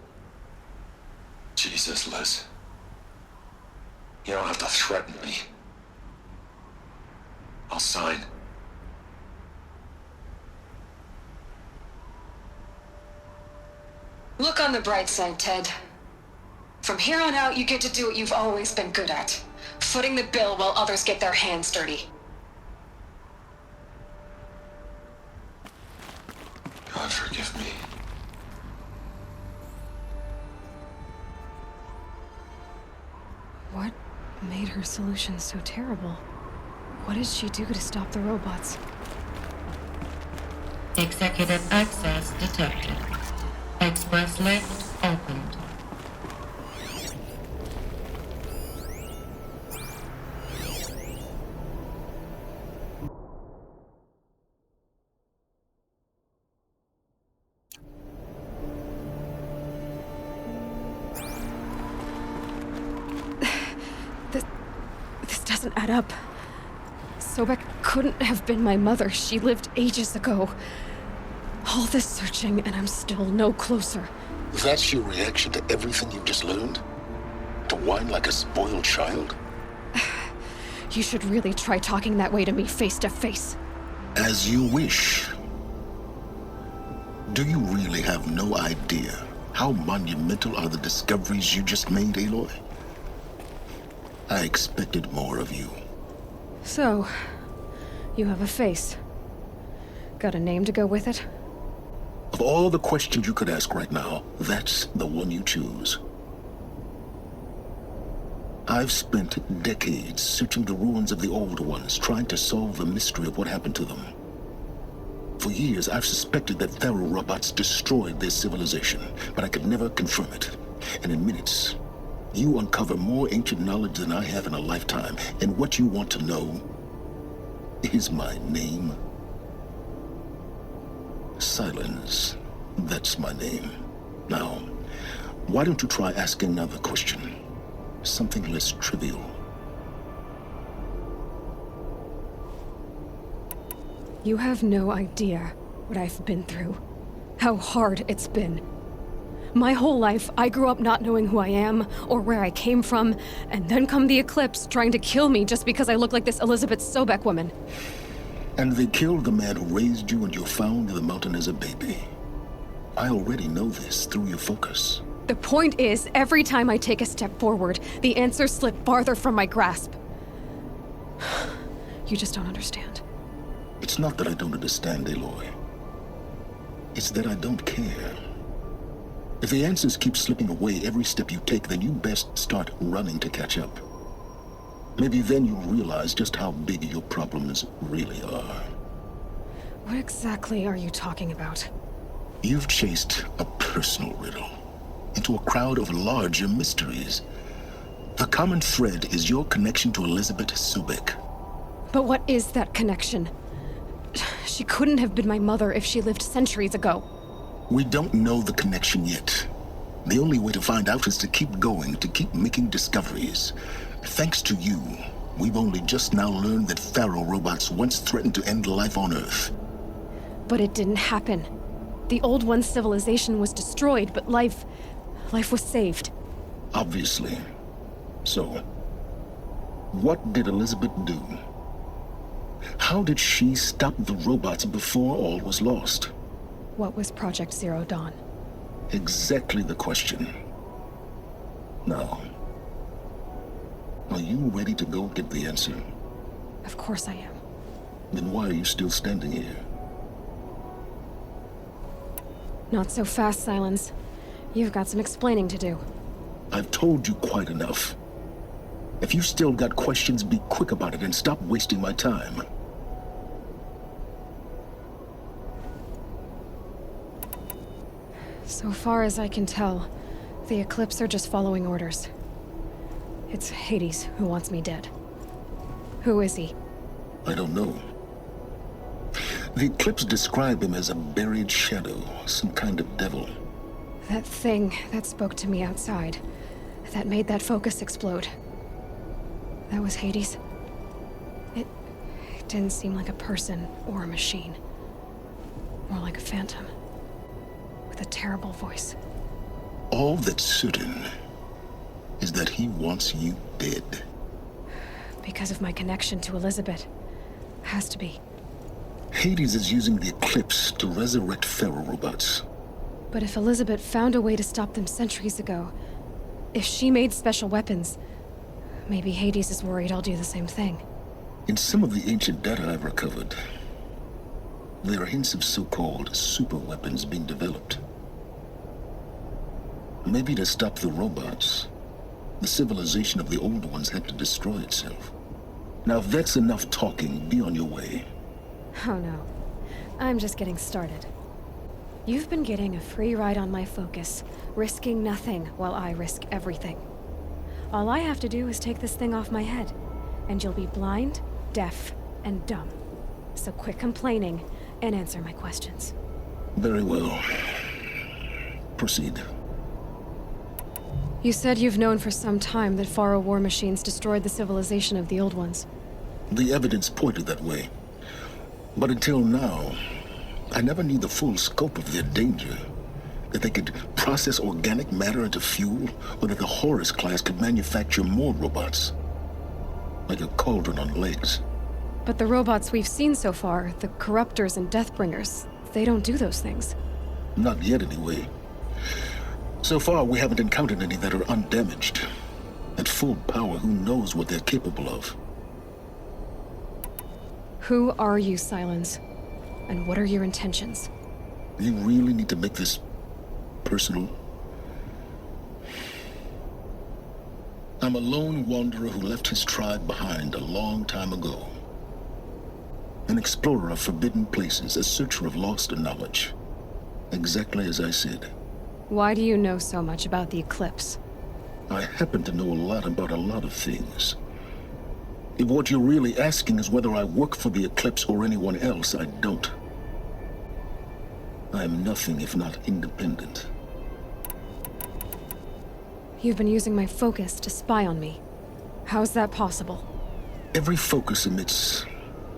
Jesus, Liz. You don't have to threaten me. I'll sign. Look on the bright side, Ted. From here on out, you get to do what you've always been good at. Footing the bill while others get their hands dirty. God forgive me. What made her solution so terrible? What did she do to stop the robots? Executive access detected. Express lift opened. This doesn't add up. Sobek couldn't have been my mother. She lived ages ago. All this searching, and I'm still no closer. That's your reaction to everything you've just learned? To whine like a spoiled child? You should really try talking that way to me face to face. As you wish. Do you really have no idea how monumental are the discoveries you just made, Aloy? I expected more of you. So, you have a face. Got a name to go with it? Of all the questions you could ask right now, that's the one you choose. I've spent decades searching the ruins of the old ones, trying to solve the mystery of what happened to them. For years, I've suspected that Thero robots destroyed their civilization, but I could never confirm it. And in minutes, you uncover more ancient knowledge than I have in a lifetime, and what you want to know is my name. Silence. That's my name. Now, why don't you try asking another question? Something less trivial. You have no idea what I've been through. How hard it's been. My whole life, I grew up not knowing who I am or where I came from, and then come the Eclipse trying to kill me just because I look like this Elizabeth Sobek woman. And they killed the man who raised you and you found in the mountain as a baby. I already know this through your focus. The point is, every time I take a step forward, the answers slip farther from my grasp. You just don't understand. It's not that I don't understand, Aloy. It's that I don't care. If the answers keep slipping away every step you take, then you best start running to catch up. Maybe then you'll realize just how big your problems really are. What exactly are you talking about? You've chased a personal riddle into a crowd of larger mysteries. The common thread is your connection to Elizabeth Sobek. But what is that connection? She couldn't have been my mother if she lived centuries ago. We don't know the connection yet. The only way to find out is to keep going, to keep making discoveries. Thanks to you, we've only just now learned that Thero robots once threatened to end life on Earth. But it didn't happen. The old one's civilization was destroyed, but life was saved. Obviously. So, what did Elizabeth do? How did she stop the robots before all was lost? What was Project Zero Dawn? Exactly the question. Now, are you ready to go get the answer? Of course I am. Then why are you still standing here? Not so fast, Silence. You've got some explaining to do. I've told you quite enough. If you still got questions, be quick about it and stop wasting my time. So far as I can tell, the Eclipse are just following orders. It's Hades who wants me dead. Who is he? I don't know. The Eclipse describe him as a buried shadow, some kind of devil. That thing that spoke to me outside, that made that focus explode. That was Hades. It didn't seem like a person or a machine. More like a phantom. With a terrible voice. All that's certain is that he wants you dead. Because of my connection to Elizabeth. Has to be. Hades is using the Eclipse to resurrect ferrorobots. But if Elizabeth found a way to stop them centuries ago, if she made special weapons, maybe Hades is worried I'll do the same thing. In some of the ancient data I've recovered, there are hints of so-called super weapons being developed. Maybe to stop the robots, the civilization of the old ones had to destroy itself. Now if that's enough talking, be on your way. Oh no. I'm just getting started. You've been getting a free ride on my focus, risking nothing while I risk everything. All I have to do is take this thing off my head, and you'll be blind, deaf, and dumb. So quit complaining and answer my questions. Very well. Proceed. You said you've known for some time that Faro war machines destroyed the civilization of the old ones. The evidence pointed that way. But until now, I never knew the full scope of their danger. That they could process organic matter into fuel, or that the Horus class could manufacture more robots. Like a cauldron on legs. But the robots we've seen so far, the Corruptors and Deathbringers, they don't do those things. Not yet, anyway. So far, we haven't encountered any that are undamaged. At full power, who knows what they're capable of? Who are you, Silence? And what are your intentions? You really need to make this personal? I'm a lone wanderer who left his tribe behind a long time ago. An explorer of forbidden places, a searcher of lost knowledge. Exactly as I said. Why do you know so much about the Eclipse? I happen to know a lot about a lot of things. If what you're really asking is whether I work for the Eclipse or anyone else, I don't. I am nothing if not independent. You've been using my focus to spy on me. How's that possible? Every focus emits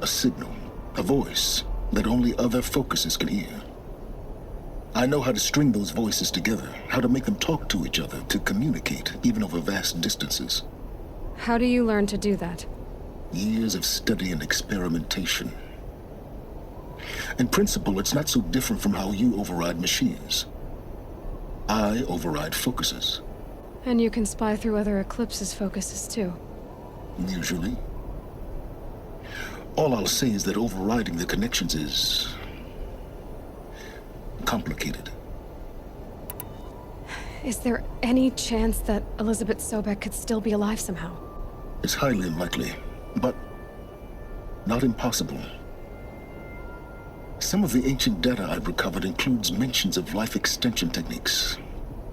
a signal, a voice, that only other focuses can hear. I know how to string those voices together, how to make them talk to each other, to communicate, even over vast distances. How do you learn to do that? Years of study and experimentation. In principle, it's not so different from how you override machines. I override focuses. And you can spy through other Eclipse's focuses too. Usually. All I'll say is that overriding the connections is complicated. Is there any chance that Elizabeth Sobek could still be alive somehow? It's highly unlikely, but not impossible. Some of the ancient data I've recovered includes mentions of life extension techniques.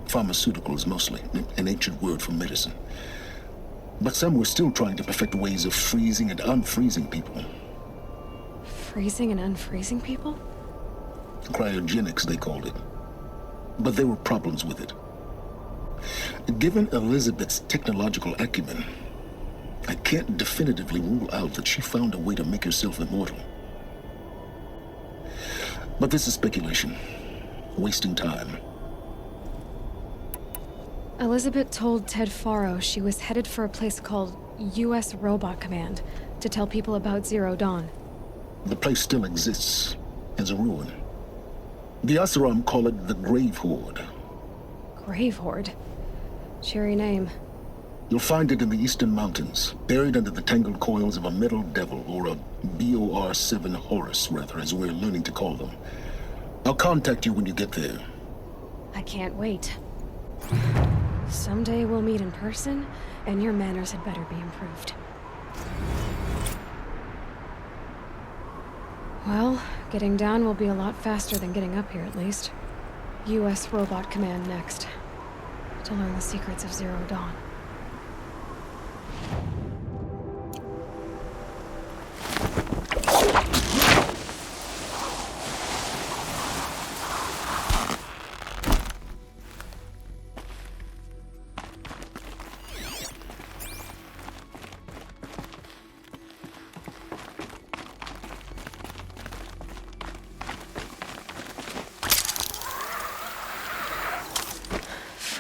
Pharmaceuticals mostly, an ancient word for medicine. But some were still trying to perfect ways of freezing and unfreezing people. Freezing and unfreezing people? Cryogenics, they called it. But there were problems with it. Given Elizabeth's technological acumen, I can't definitively rule out that she found a way to make herself immortal. But this is speculation. Wasting time. Elizabeth told Ted Faro she was headed for a place called U.S. Robot Command to tell people about Zero Dawn. The place still exists as a ruin. The Oseram call it the Grave Horde. Grave Horde? Cheery name. You'll find it in the Eastern Mountains, buried under the tangled coils of a metal devil, or a BOR-7 Horus, rather, as we're learning to call them. I'll contact you when you get there. I can't wait. Someday we'll meet in person, and your manners had better be improved. Well, getting down will be a lot faster than getting up here, at least. U.S. Robot Command next. To learn the secrets of Zero Dawn.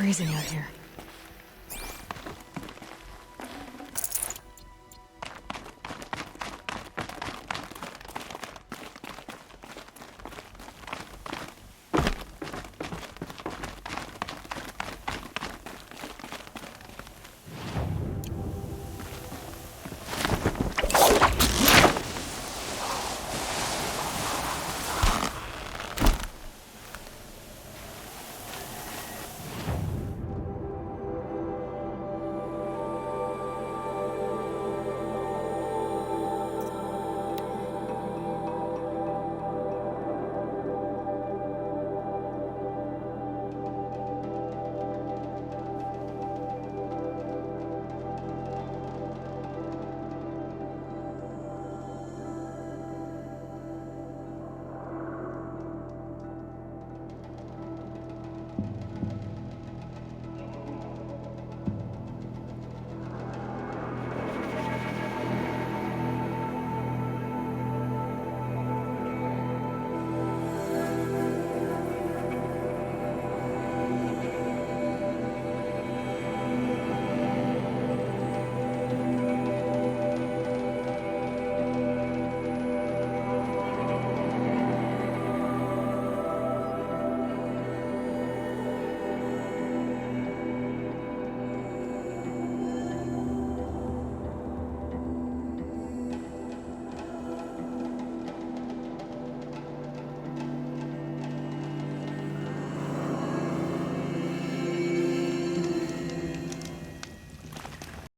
Freezing out here.